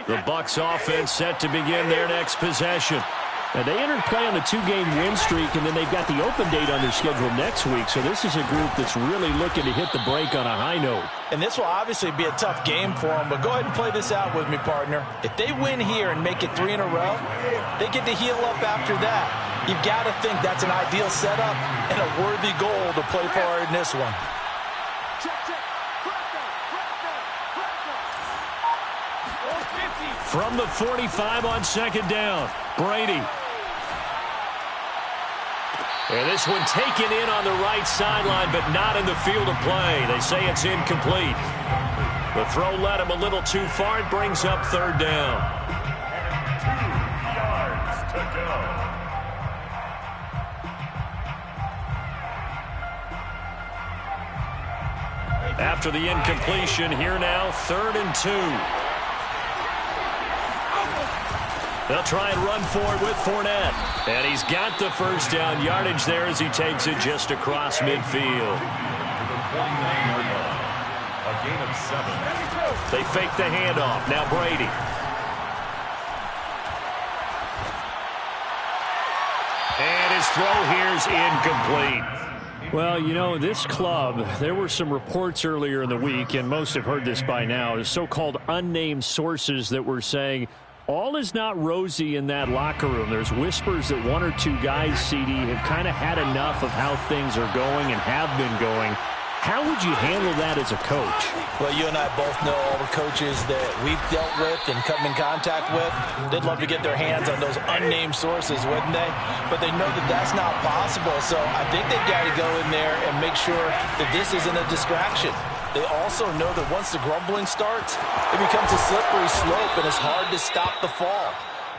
The Bucs offense set to begin their next possession. And they entered play on the 2-game win streak, and then they've got the open date on their schedule next week. So this is a group that's really looking to hit the break on a high note. And this will obviously be a tough game for them, but go ahead and play this out with me, partner. If they win here and make it 3 in a row, they get to heal up after that. You've got to think that's an ideal setup and a worthy goal to play for in this one. From the 45 on second down, Brady. And this one taken in on the right sideline, but not in the field of play. They say it's incomplete. The throw led him a little too far. It brings up third down. 2 yards to go. After the incompletion, here now, 3rd and 2. They'll try and run for it with Fournette. And he's got the first down yardage there as he takes it just across midfield. A gain of 7. They fake the handoff. Now Brady. And his throw here's incomplete. Well, you know, this club, there were some reports earlier in the week, and most have heard this by now, so-called unnamed sources that were saying all is not rosy in that locker room. There's whispers that 1 or 2 guys, CD, have kind of had enough of how things are going and have been going. How would you handle that as a coach? Well, you and I both know all the coaches that we've dealt with and come in contact with. They'd love to get their hands on those unnamed sources, wouldn't they? But they know that that's not possible. So I think they've got to go in there and make sure that this isn't a distraction. They also know that once the grumbling starts, it becomes a slippery slope and it's hard to stop the fall.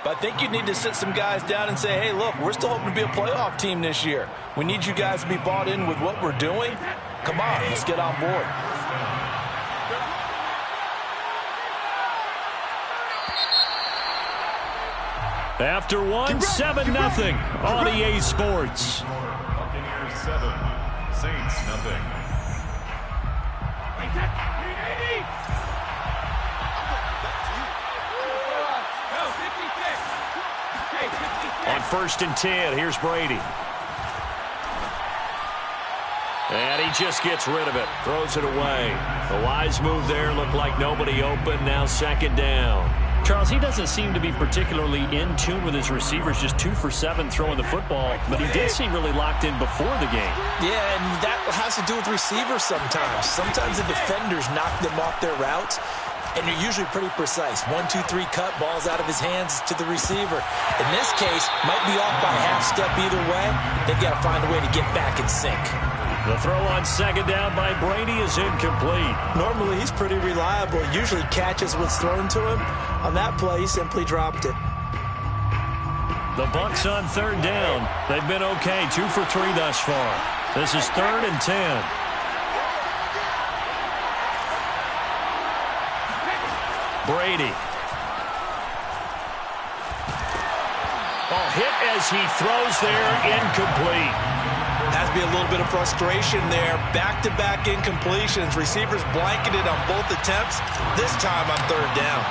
But I think you need to sit some guys down and say, hey, look, we're still hoping to be a playoff team this year. We need you guys to be bought in with what we're doing. Come on, let's get on board. After one, 7-0 on EA Sports. Buccaneers 7, Saints nothing. On 1st and 10, here's Brady. And he just gets rid of it, throws it away. The wise move there, looked like nobody open, now 2nd down. Charles, he doesn't seem to be particularly in tune with his receivers, just 2 for 7 throwing the football, but he did seem really locked in before the game. Yeah, and that has to do with receivers sometimes. Sometimes the defenders knock them off their routes, and they're usually pretty precise. 1, 2, 3 cut, balls out of his hands to the receiver. In this case, might be off by a half step either way. They've got to find a way to get back in sync. The throw on 2nd down by Brady is incomplete. Normally, he's pretty reliable. Usually catches what's thrown to him. On that play, he simply dropped it. The Bucs on 3rd down. They've been okay, 2 for 3 thus far. This is 3rd and 10. Brady. Hit as he throws there, incomplete. Has to be a little bit of frustration there. Back-to-back incompletions. Receivers blanketed on both attempts. This time on 3rd down.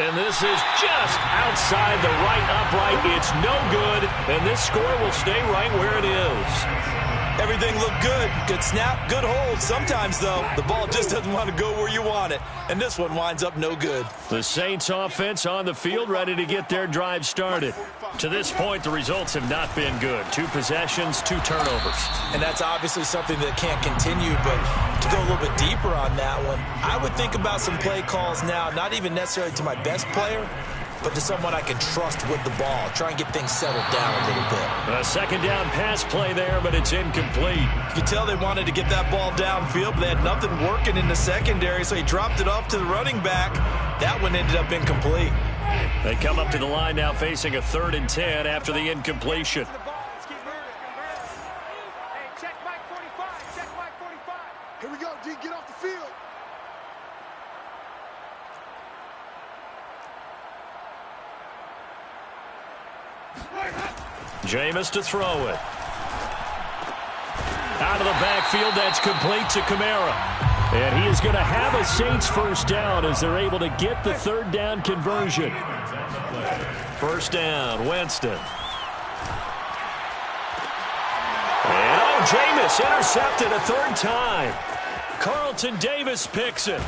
And this is just outside the right upright. It's no good, and this score will stay right where it is. Everything looked good. Good snap, good hold. Sometimes, though, the ball just doesn't want to go where you want it. And this one winds up no good. The Saints offense on the field, ready to get their drive started. To this point, the results have not been good. 2 possessions, 2 turnovers. And that's obviously something that can't continue, but to go a little bit deeper on that one, I would think about some play calls now, not even necessarily to my best player, but to someone I can trust with the ball. Try and get things settled down a little bit. A 2nd down pass play there, but it's incomplete. You can tell they wanted to get that ball downfield, but they had nothing working in the secondary, so he dropped it off to the running back. That one ended up incomplete. They come up to the line now facing a 3rd and 10 after the incompletion. Here we go, D, get off the field. Jameis to throw it. Out of the backfield, that's complete to Kamara. And he is going to have a Saints first down as they're able to get the third down conversion. First down, Winston. And Jameis intercepted a third time. Carlton Davis picks it.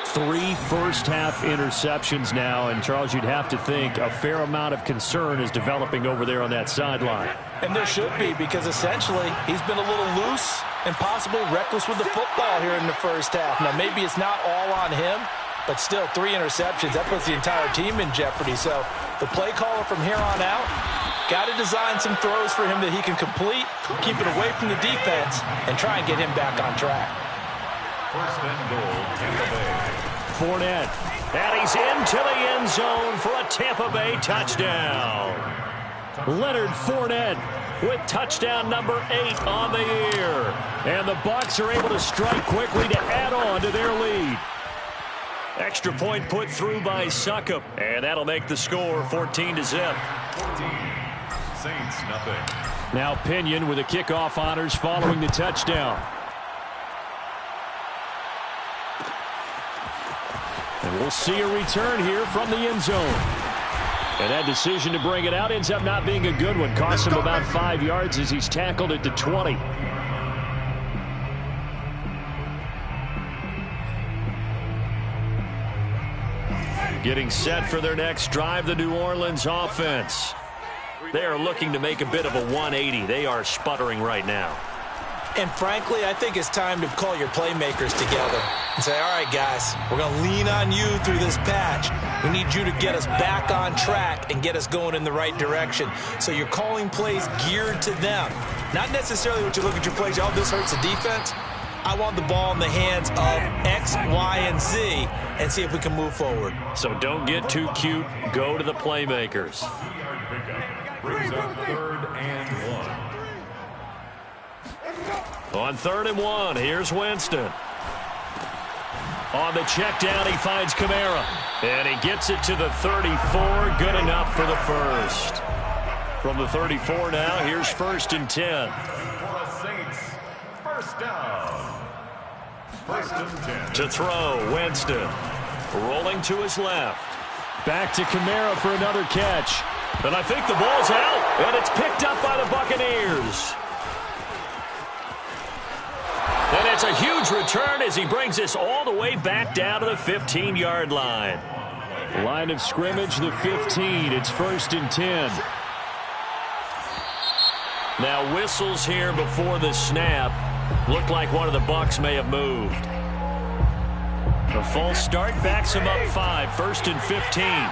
3 first-half interceptions now, and Charles, you'd have to think a fair amount of concern is developing over there on that sideline. And there should be, because essentially he's been a little loose and possibly reckless with the football here in the first half. Now, maybe it's not all on him, but still 3 interceptions. That puts the entire team in jeopardy. So the play caller from here on out got to design some throws for him that he can complete, keep it away from the defense, and try and get him back on track. First and goal, Tampa Bay. Fournette, and he's into the end zone for a Tampa Bay touchdown. Leonard Fournette with touchdown number 8 on the year. And the Bucs are able to strike quickly to add on to their lead. Extra point put through by Succop, and that'll make the score 14-0. 14. Saints, nothing. Now Pinion with the kickoff honors following the touchdown. And we'll see a return here from the end zone. And that decision to bring it out ends up not being a good one. Costs him about 5 yards as he's tackled at the 20. Getting set for their next drive, the New Orleans offense. They are looking to make a bit of a 180. They are sputtering right now. And frankly, I think it's time to call your playmakers together and say, all right, guys, we're going to lean on you through this patch. We need you to get us back on track and get us going in the right direction. So you're calling plays geared to them. Not necessarily what you look at your plays, oh, this hurts the defense. I want the ball in the hands of X, Y, and Z and see if we can move forward. So don't get too cute. Go to the playmakers. Brings up 3rd and 1. On 3rd and 1, here's Winston. On the check down, he finds Kamara. And he gets it to the 34. Good enough for the first. From the 34 now, here's 1st and 10. For the Saints, first down. 1st and 10. To throw, Winston. Rolling to his left. Back to Kamara for another catch. And I think the ball's out. And it's picked up by the Buccaneers. And it's a huge return as he brings this all the way back down to the 15-yard line. Line of scrimmage, the 15. It's 1st and 10. Now whistles here before the snap. Looked like one of the Bucs may have moved. A false start backs him up 5. 1st and 15.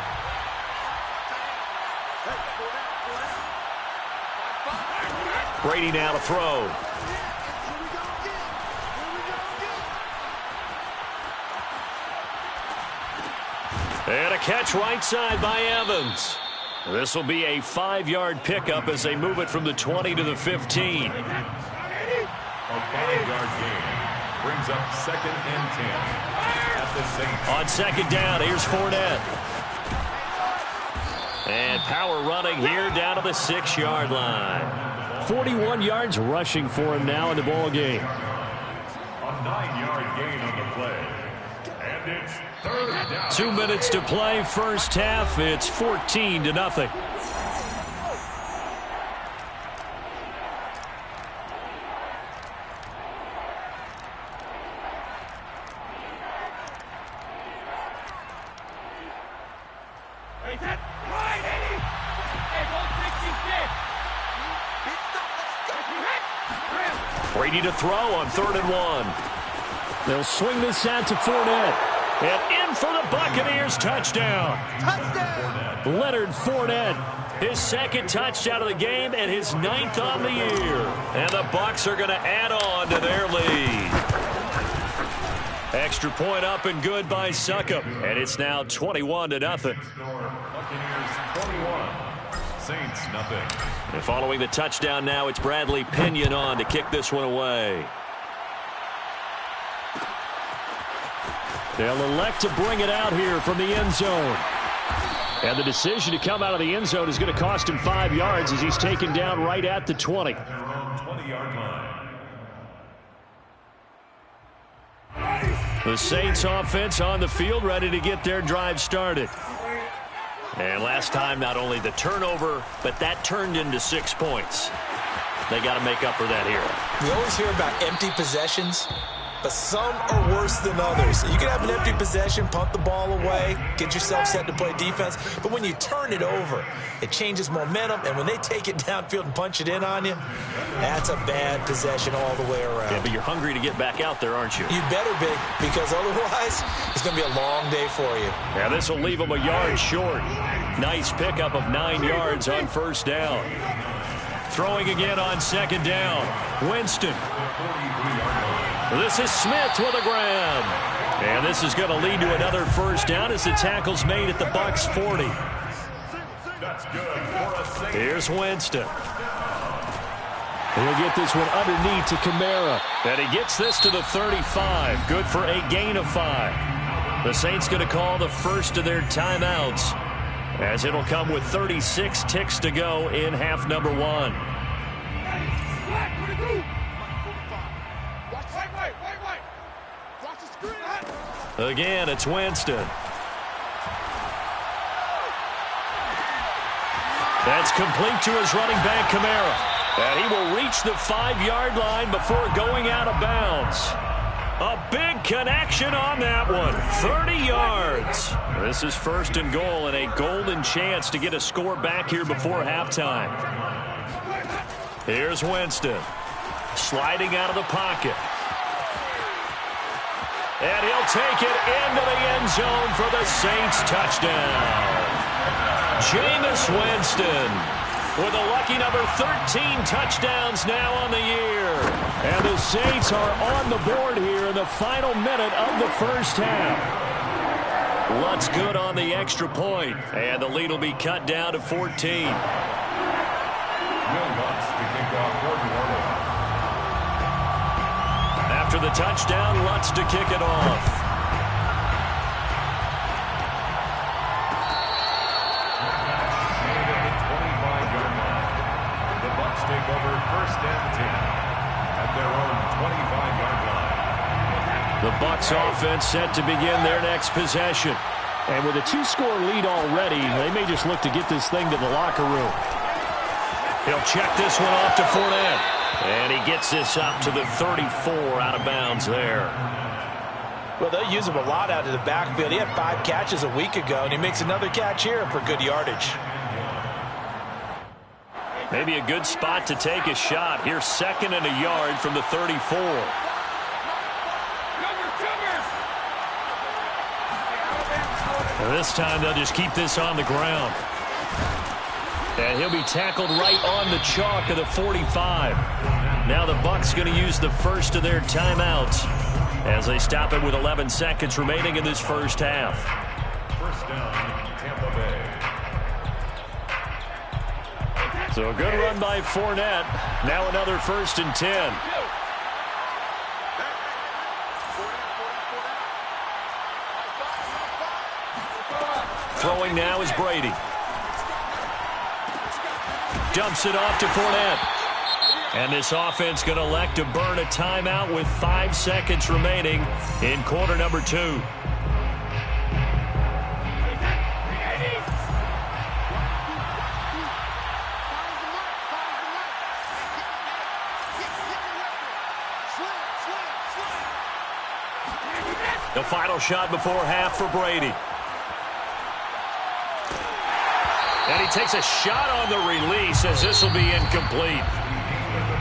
Brady now to throw. And a catch right side by Evans. This will be a 5-yard pickup as they move it from the 20 to the 15. A 5-yard gain brings up 2nd and 10 at the Saints. On 2nd down, here's Fournette. And power running here down to the 6-yard line. 41 yards rushing for him now in the ball game. A 9-yard gain on the play. And it's 3rd down. 2 minutes to play, first half. It's 14-0. Brady to throw on 3rd and 1. They'll swing this out to Fournette. And in for the Buccaneers, touchdown. Touchdown! Leonard Fournette, his 2nd touchdown of the game and his 9th on the year. And the Bucs are going to add on to their lead. Extra point up and good by Succop. And it's now 21-0. Buccaneers 21, Saints nothing. And following the touchdown now, it's Bradley Pinion on to kick this one away. They'll elect to bring it out here from the end zone. And the decision to come out of the end zone is going to cost him 5 yards as he's taken down right at the 20. Their own 20-yard line. The Saints offense on the field, ready to get their drive started. And last time, not only the turnover, but that turned into 6 points. They got to make up for that here. We always hear about empty possessions, but some are worse than others. You can have an empty possession, punt the ball away, get yourself set to play defense, but when you turn it over, it changes momentum, and when they take it downfield and punch it in on you, that's a bad possession all the way around. Yeah, but you're hungry to get back out there, aren't you? You better be, because otherwise, it's going to be a long day for you. Yeah, this will leave them a yard short. Nice pickup of 9 yards on first down. Throwing again on second down. Winston. This is Smith with a grab. And this is going to lead to another first down as the tackle's made at the Bucs 40. That's good for a safety. Here's Winston. He'll get this one underneath to Kamara. And he gets this to the 35. Good for a gain of 5. The Saints going to call the first of their timeouts, as it'll come with 36 ticks to go in half number 1. Again, it's Winston. That's complete to his running back, Kamara. And he will reach the 5-yard line before going out of bounds. A big connection on that one. 30 yards. This is first and goal, and a golden chance to get a score back here before halftime. Here's Winston. Sliding out of the pocket. And he'll take it into the end zone for the Saints touchdown. Jameis Winston with a lucky number 13 touchdowns now on the year. And the Saints are on the board here in the final minute of the first half. Lutz good on the extra point, and the lead will be cut down to 14. Will Lutz to kick off Gordon Waddle. After the touchdown, Lutz to kick it off. Take over first and 10 at their own 25-yard line. The Bucs offense set to begin their next possession. And with a 2-score lead already, they may just look to get this thing to the locker room. He'll check this one off to Fournette. And he gets this up to the 34 out of bounds there. Well, they'll use him a lot out of the backfield. He had 5 catches a week ago, and he makes another catch here for good yardage. Maybe a good spot to take a shot. Here's 2nd and a yard from the 34. And this time they'll just keep this on the ground. And he'll be tackled right on the chalk of the 45. Now the Bucs going to use the first of their timeouts as they stop it with 11 seconds remaining in this first half. First down, Tampa Bay. So a good run by Fournette. Now another 1st and 10. Throwing now is Brady. Dumps it off to Fournette. And this offense going to elect to burn a timeout with 5 seconds remaining in quarter number 2. The final shot before half for Brady. And he takes a shot on the release as this will be incomplete.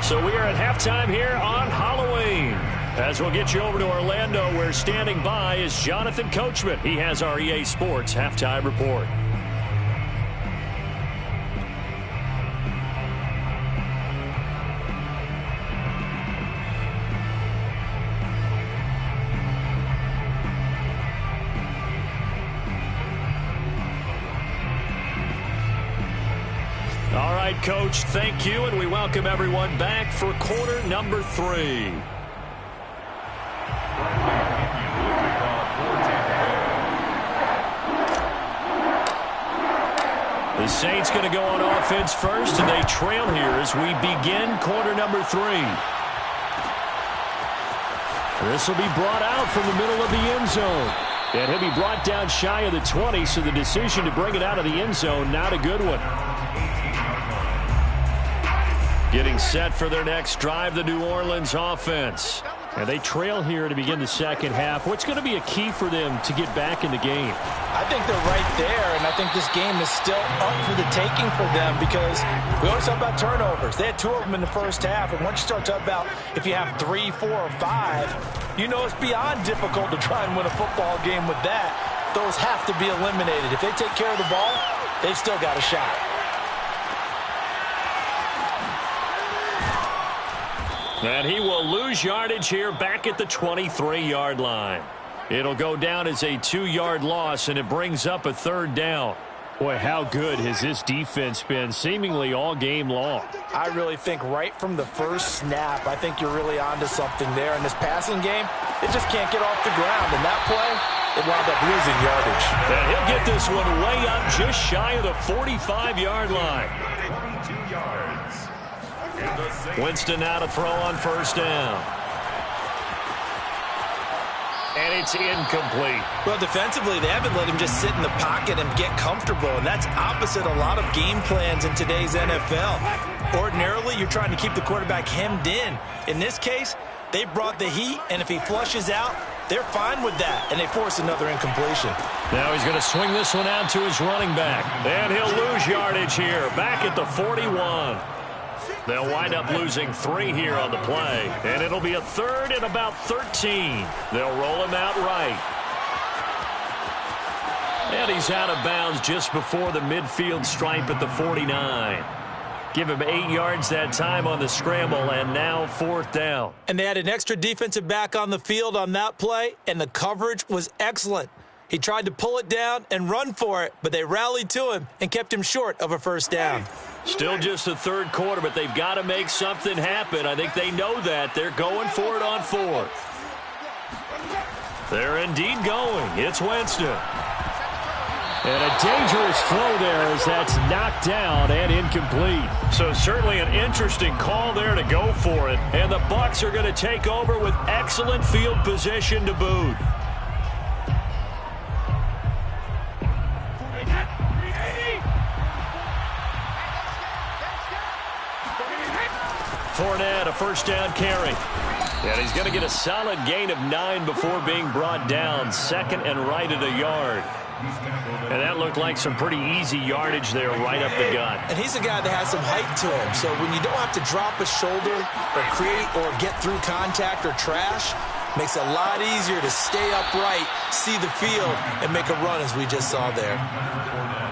So we are at halftime here on Halloween. As we'll get you over to Orlando, where standing by is Jonathan Coachman. He has our EA Sports halftime report. All right, Coach, thank you, and we welcome everyone back for quarter number 3. The Saints going to go on offense first, and they trail here as we begin quarter number 3. This will be brought out from the middle of the end zone. And he'll be brought down shy of the 20, so the decision to bring it out of the end zone, not a good one. Getting set for their next drive, the New Orleans offense. And they trail here to begin the second half. What's going to be a key for them to get back in the game? I think they're right there, and I think this game is still up for the taking for them because we always talk about turnovers. They had 2 of them in the first half, and once you start talking about if you have 3, 4, or 5, you know it's beyond difficult to try and win a football game with that. Those have to be eliminated. If they take care of the ball, they've still got a shot. And he will lose yardage here back at the 23-yard line. It'll go down as a 2-yard loss, and it brings up a 3rd down. Boy, how good has this defense been seemingly all game long? I really think right from the first snap, I think you're really onto something there. In this passing game, it just can't get off the ground. And that play, it wound up losing yardage. And he'll get this one way up just shy of the 45-yard line. 22 yards. Winston now to throw on 1st down. And it's incomplete. Well, defensively, they haven't let him just sit in the pocket and get comfortable, and that's opposite a lot of game plans in today's NFL. Ordinarily, you're trying to keep the quarterback hemmed in. In this case, they brought the heat, and if he flushes out, they're fine with that, and they force another incompletion. Now he's going to swing this one out to his running back, and he'll lose yardage here, back at the 41. They'll wind up losing 3 here on the play, and it'll be a 3rd and about 13. They'll roll him out right. And he's out of bounds just before the midfield stripe at the 49. Give him 8 yards that time on the scramble, and now 4th down. And they had an extra defensive back on the field on that play, and the coverage was excellent. He tried to pull it down and run for it, but they rallied to him and kept him short of a 1st down. Still just the 3rd quarter, but they've got to make something happen. I think they know that. They're going for it on 4th. They're indeed going. It's Winston. And a dangerous throw there as that's knocked down and incomplete. So certainly an interesting call there to go for it. And the Bucs are going to take over with excellent field position to boot. Fournette, a 1st down carry. And he's going to get a solid gain of 9 before being brought down. 2nd and right at a yard. And that looked like some pretty easy yardage there right up the gut. And he's a guy that has some height to him. So when you don't have to drop a shoulder or create or get through contact or trash, makes it a lot easier to stay upright, see the field, and make a run as we just saw there.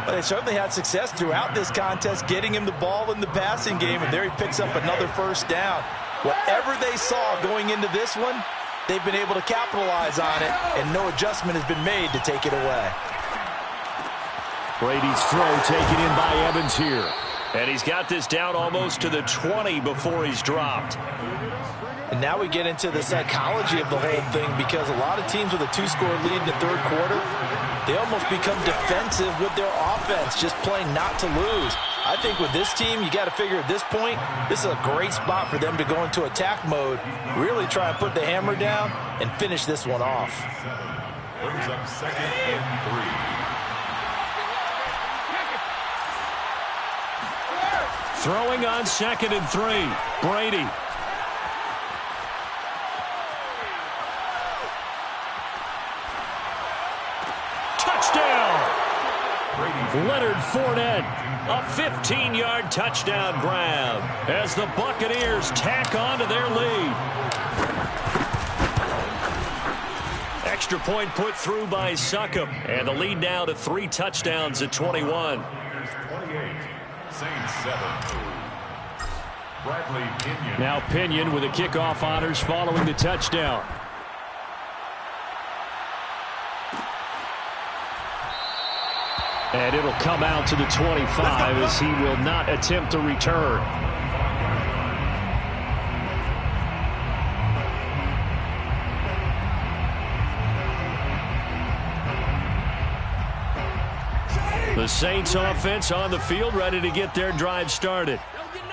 But they certainly had success throughout this contest, getting him the ball in the passing game, and there he picks up another 1st down. Whatever they saw going into this one, they've been able to capitalize on it, and no adjustment has been made to take it away. Brady's throw taken in by Evans here. And he's got this down almost to the 20 before he's dropped. And now we get into the psychology of the whole thing, because a lot of teams with a 2-score lead in the 3rd quarter, they almost become defensive with their offense, just playing not to lose. I think with this team, you got to figure at this point, this is a great spot for them to go into attack mode, really try and put the hammer down and finish this one off. Brings up 2nd and 3. Throwing on 2nd and 3. Brady. Touchdown! Leonard Fournette, a 15-yard touchdown grab as the Buccaneers tack on to their lead. Extra point put through by Succop, and the lead now to 3 touchdowns at 21. 28, Saints 7. Bradley Pinion. Now Pinion with the kickoff honors following the touchdown. And it'll come out to the 25 as he will not attempt a return. The Saints offense on the field, ready to get their drive started.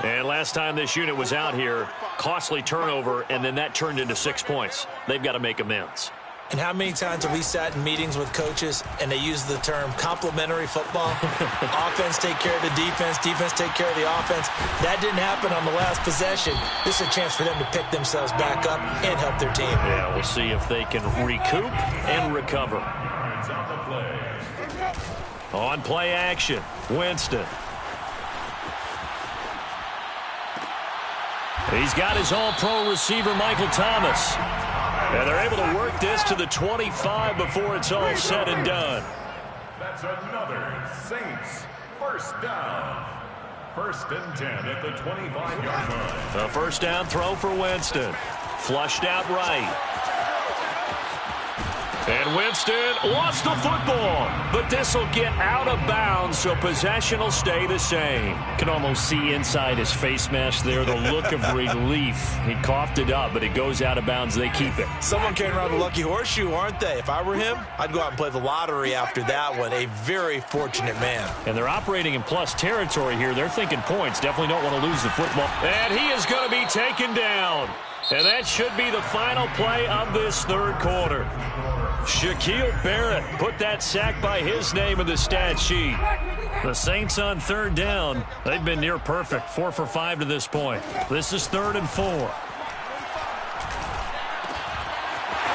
And last time this unit was out here, Costly turnover, and then that turned into 6 points. They've got to make amends. And how many times have we sat in meetings with coaches and they use the term complementary football? Offense take care of the defense, defense take care of the offense. That didn't happen on the last possession. This is a chance for them to pick themselves back up and help their team. Yeah, we'll see if they can recoup and recover. On play action, Winston. He's got his all-pro receiver, Michael Thomas. And they're able to work this to the 25 before it's all said and done. That's another Saints first down. 1st and 10 at the 25-yard line. A first down throw for Winston. Flushed out right. And Winston lost the football, but this will get out of bounds, so possession will stay the same. Can almost see inside his face mask there the look of relief. He coughed it up, but it goes out of bounds. They keep it. Someone carrying around the lucky horseshoe, aren't they? If I were him, I'd go out and play the lottery after that one. A very fortunate man. And they're operating in plus territory here. They're thinking points. Definitely don't want to lose the football. And he is going to be taken down. And that should be the final play of this third quarter. Shaquille Barrett put that sack by his name in the stat sheet. The Saints on third down. They've been near perfect. 4 for 5 to this point. This is 3rd and 4.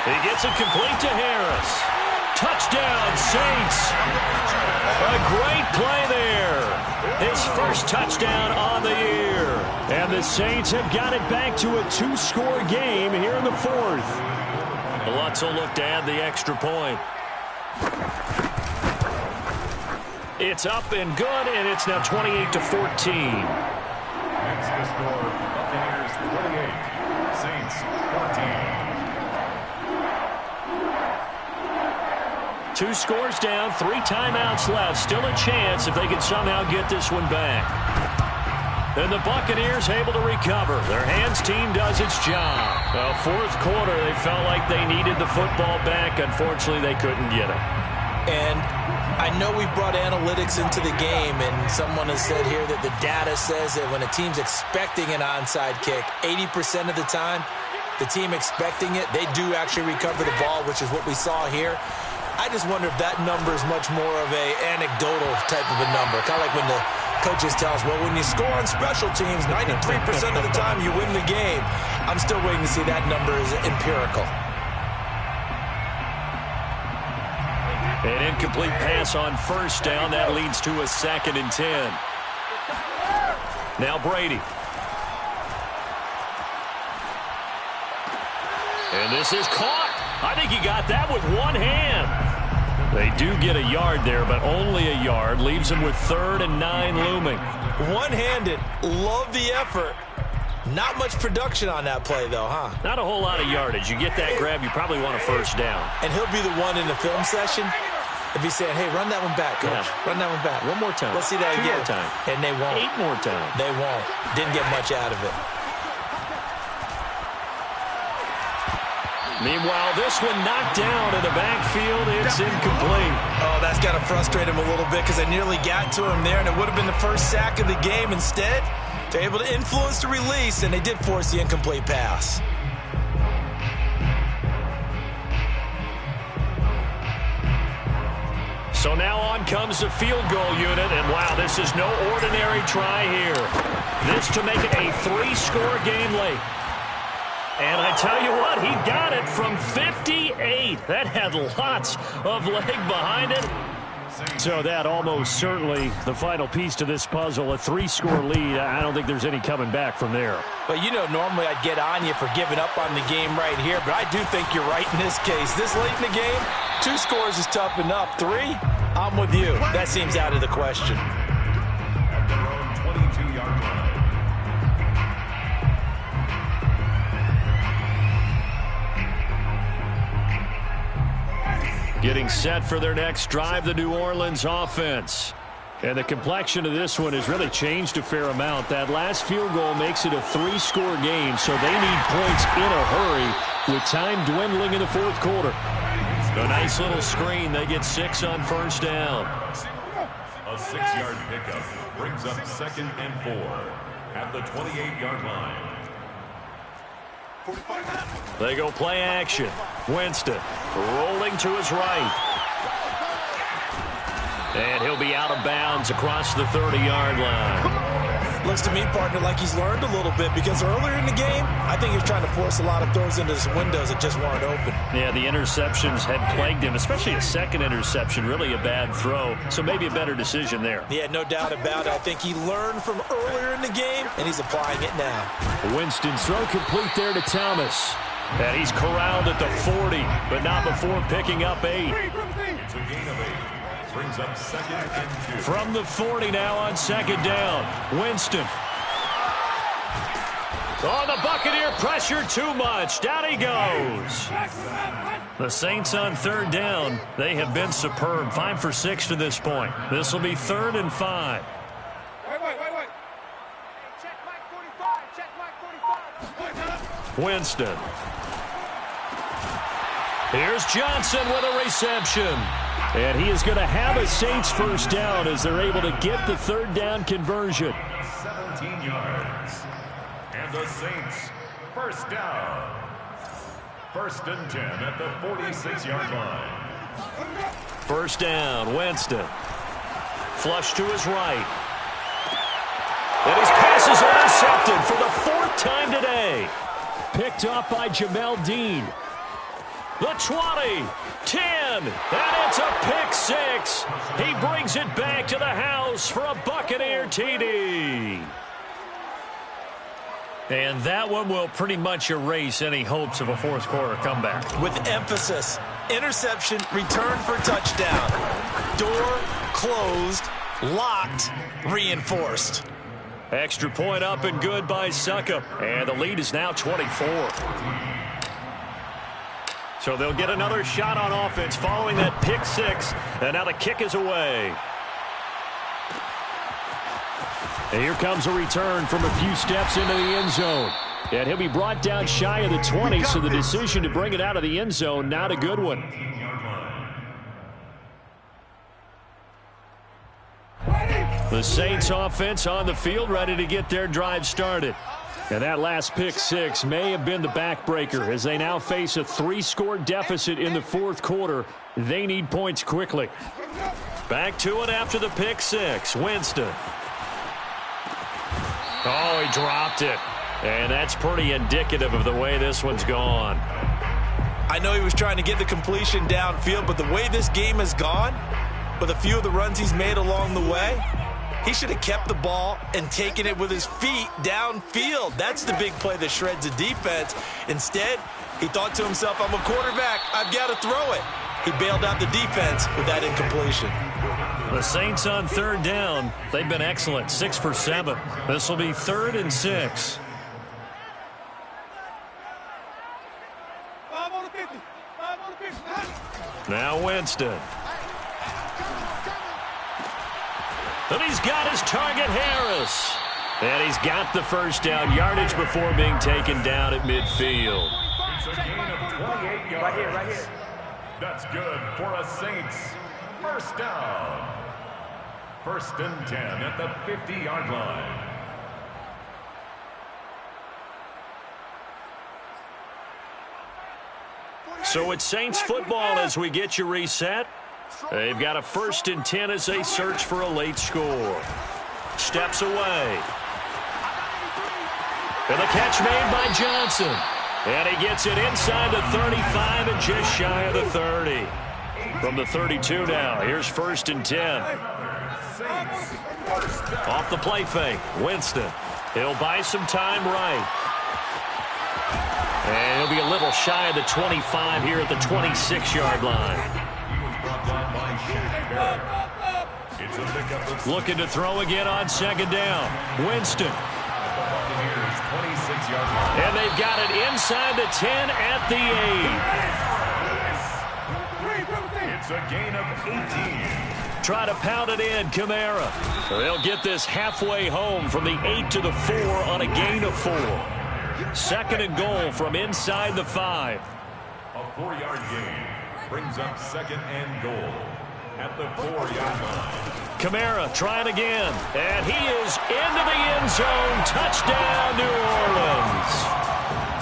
He gets it complete to Harris. Touchdown, Saints. A great play there. His first touchdown on the year. And the Saints have got it back to a 2-score game here in the 4th. Lutz will look to add the extra point. It's up and good, and it's now 28-14. That's the score. Buccaneers 28, Saints 14. 2 scores down, 3 timeouts left. Still a chance if they can somehow get this one back. And the Buccaneers able to recover. Their hands team does its job. The 4th quarter, they felt like they needed the football back. Unfortunately, they couldn't get it. And I know we've brought analytics into the game, and someone has said here that the data says that when a team's expecting an onside kick, 80% of the time, the team expecting it, they do actually recover the ball, which is what we saw here. I just wonder if that number is much more of a anecdotal type of a number. Kind of like when the coaches tell us, well, when you score on special teams, 93% of the time you win the game. I'm still waiting to see that number is empirical. An incomplete pass on first down. That leads to a 2nd and 10. Now Brady. And this is caught. I think he got that with one hand. They do get a yard there, but only a yard. Leaves them with 3rd and 9 looming. One-handed. Love the effort. Not much production on that play, though, huh? Not a whole lot of yardage. You get that grab, you probably want a first down. And he'll be the one in the film session if he's saying, hey, run that one back, coach. Yeah. Run that one back. One more time. Let's see that 2 again. more time. And they won't. 8 more times. They won't. Didn't get much out of it. Meanwhile, this one knocked down in the backfield. It's incomplete. Oh, that's got to frustrate him a little bit because I nearly got to him there, and it would have been the first sack of the game. Instead, they're able to influence the release, and they did force the incomplete pass. So now on comes the field goal unit, and wow, this is no ordinary try here. This to make it a 3-score game late. And I tell you what, he got it from 58. That had lots of leg behind it. So that almost certainly the final piece to this puzzle, a 3-score lead. I don't think there's any coming back from there. But, you know, normally I'd get on you for giving up on the game right here, but I do think you're right in this case. This late in the game, 2 scores is tough enough. 3, I'm with you. That seems out of the question. At their own 22-yard line. Getting set for their next drive, the New Orleans offense. And the complexion of this one has really changed a fair amount. That last field goal makes it a 3-score game, so they need points in a hurry with time dwindling in the 4th quarter. A nice little screen. They get 6 on first down. A 6-yard pickup brings up 2nd and 4 at the 28-yard line. They go play action. Winston rolling to his right. And he'll be out of bounds across the 30-yard line. Looks to me, partner, like he's learned a little bit, because earlier in the game, I think he was trying to force a lot of throws into his windows that just weren't open. Yeah, the interceptions had plagued him, especially a second interception, really a bad throw. So maybe a better decision there. Yeah, no doubt about it. I think he learned from earlier in the game, and he's applying it now. Winston's throw complete there to Thomas. And he's corralled at the 40, but not before picking up 8. It's a gain of 8. Brings up 2nd and 2. From the 40 now on 2nd down. Winston. Oh, the Buccaneer pressure too much. Down he goes. The Saints on 3rd down. They have been superb. 5 for 6 to this point. This will be 3rd and 5. Wait. Check Mike 45. Winston. Here's Johnson with a reception. And he is going to have a Saints first down as they're able to get the 3rd down conversion. 17 yards. And the Saints first down. 1st and 10 at the 46-yard line. First down, Winston. Flush to his right. And his pass is intercepted for the 4th time today. Picked up by Jamel Dean. The 20, 10, and it's a pick 6. He brings it back to the house for a Buccaneer TD. And that one will pretty much erase any hopes of a 4th quarter comeback. With emphasis, interception, return for touchdown. Door closed, locked, reinforced. Extra point up and good by Succop. And the lead is now 24. So they'll get another shot on offense following that pick 6. And now the kick is away. And here comes a return from a few steps into the end zone. And he'll be brought down shy of the 20, so the decision to bring it out of the end zone, not a good one. The Saints offense on the field, ready to get their drive started. And that last pick 6 may have been the backbreaker as they now face a 3-score deficit in the 4th quarter. They need points quickly. Back to it after the pick 6. Winston. Oh, he dropped it. And that's pretty indicative of the way this one's gone. I know he was trying to get the completion downfield, but the way this game has gone, with a few of the runs he's made along the way, he should have kept the ball and taken it with his feet downfield. That's the big play that shreds the defense. Instead, he thought to himself, I'm a quarterback, I've got to throw it. He bailed out the defense with that incompletion. The Saints on 3rd down. They've been excellent, 6 for 7. This will be 3rd and 6. 5 on the 50. 5 on the 50. Now Winston. And he's got his target, Harris. And he's got the first down yardage before being taken down at midfield. It's a gain of 28 yards. Right here. That's good for a Saints first down. 1st and 10 at the 50-yard line. So it's Saints football as we get you reset. They've got a 1st and 10 as they search for a late score. Steps away. And the catch made by Johnson. And he gets it inside the 35 and just shy of the 30. From the 32 now, here's 1st and 10. Off the play fake, Winston. He'll buy some time right. And he'll be a little shy of the 25 here at the 26-yard line. Looking to throw again on 2nd down. Winston. And they've got it inside the 10 at the 8. It's a gain of 18. Try to pound it in, Kamara. They'll get this halfway home from the 8 to the 4 on a gain of 4. 2nd and goal from inside the 5. A 4-yard gain brings up 2nd and goal at the 4-yard line. Kamara trying again, and he is into the end zone. Touchdown, New Orleans.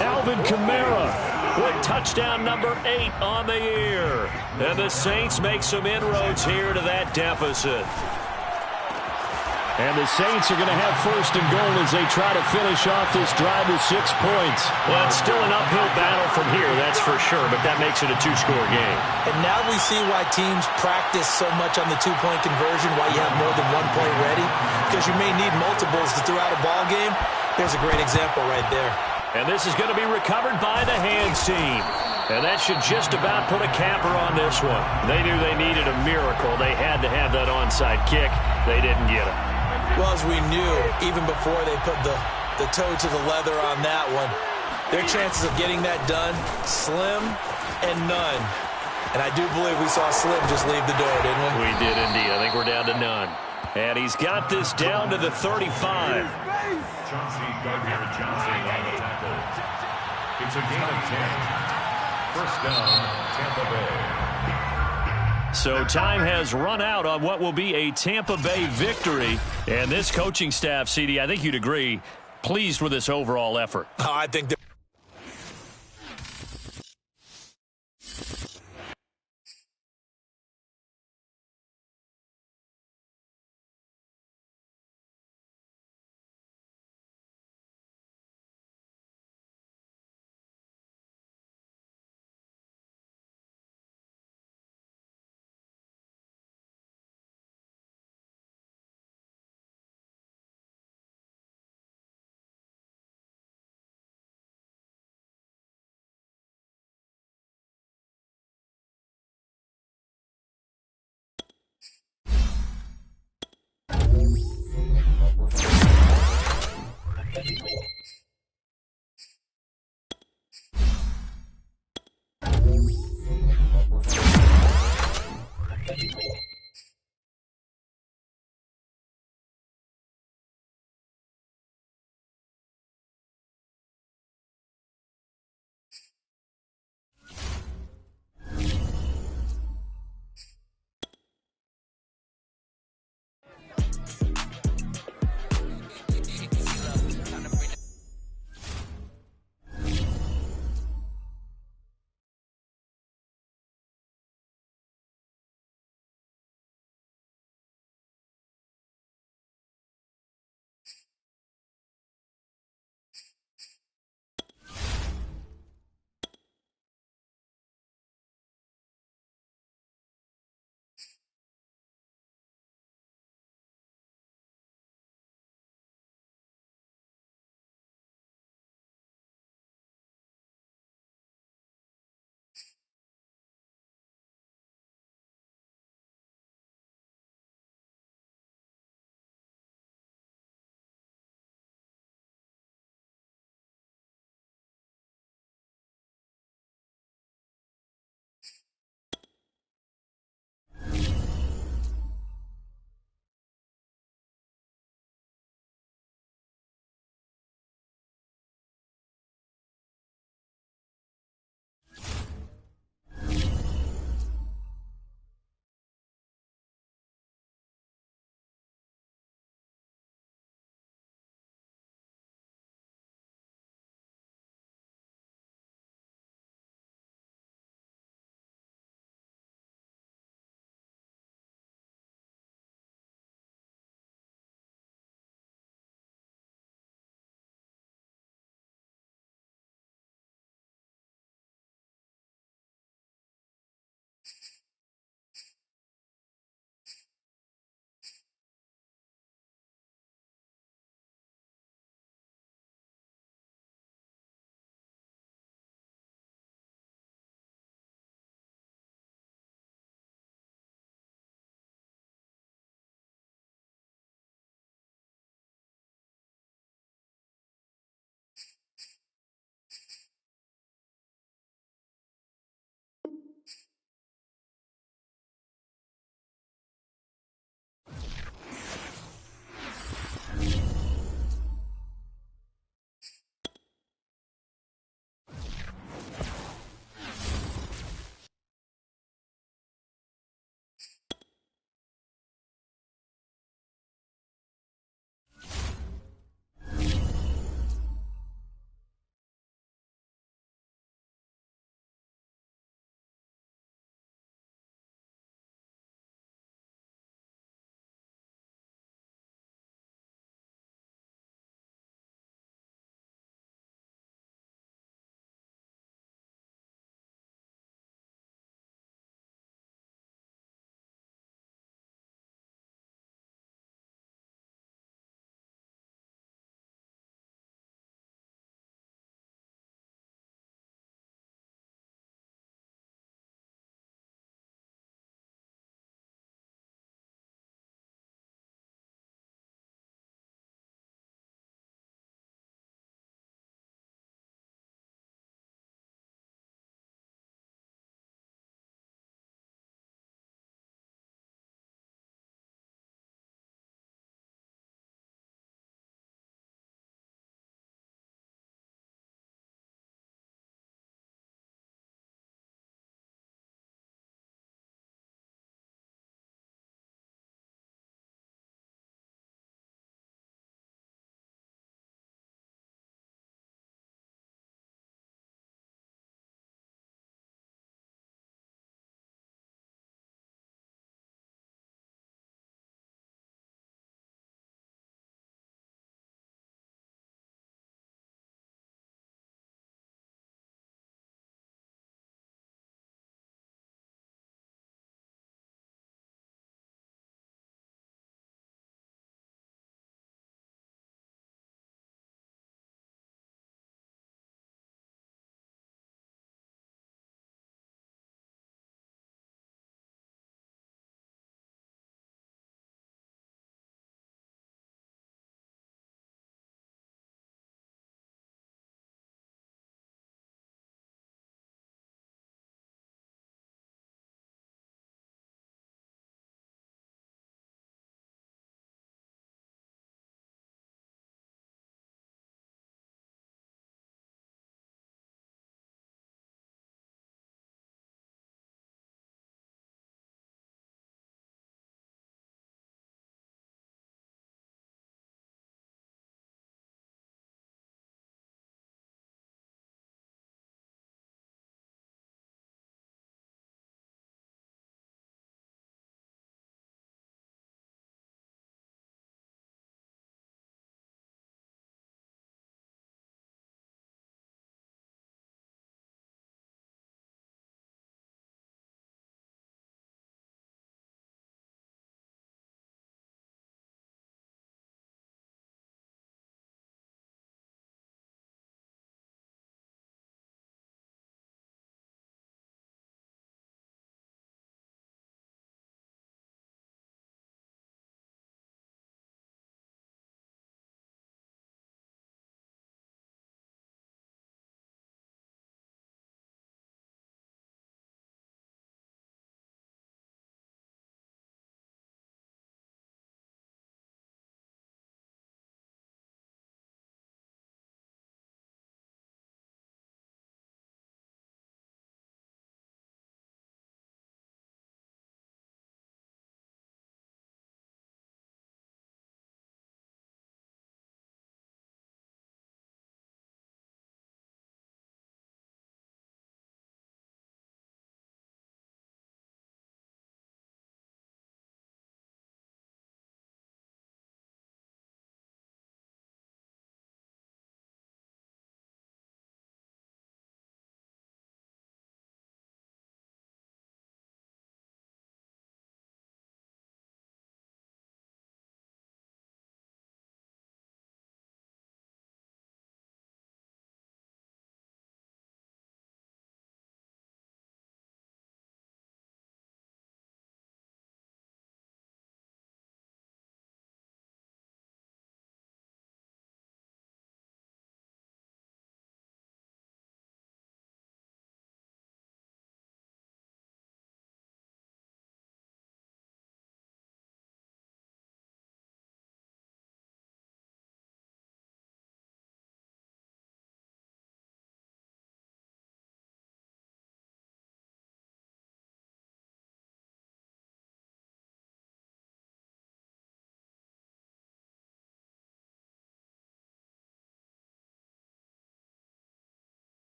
Alvin Kamara with touchdown number 8 on the year. And the Saints make some inroads here to that deficit. And the Saints are going to have first and goal as they try to finish off this drive with 6 points. Well, it's still an uphill battle from here, that's for sure, but that makes it a 2-score game. And now we see why teams practice so much on the 2-point conversion, why you have more than 1 point ready, because you may need multiples throughout a ball game. There's a great example right there. And this is going to be recovered by the hands team. And that should just about put a capper on this one. They knew they needed a miracle. They had to have that onside kick. They didn't get it. Well, as we knew, even before they put the toe to the leather on that one, their chances of getting that done, slim and none. And I do believe we saw Slim just leave the door, didn't we? We did indeed. I think we're down to none. And he's got this down to the 35. Chauncey Gardner-Johnson on the tackle. It's a gain of 10. First down, Tampa Bay. So time has run out on what will be a Tampa Bay victory. And this coaching staff, CD, I think you'd agree, pleased with this overall effort. Oh, I think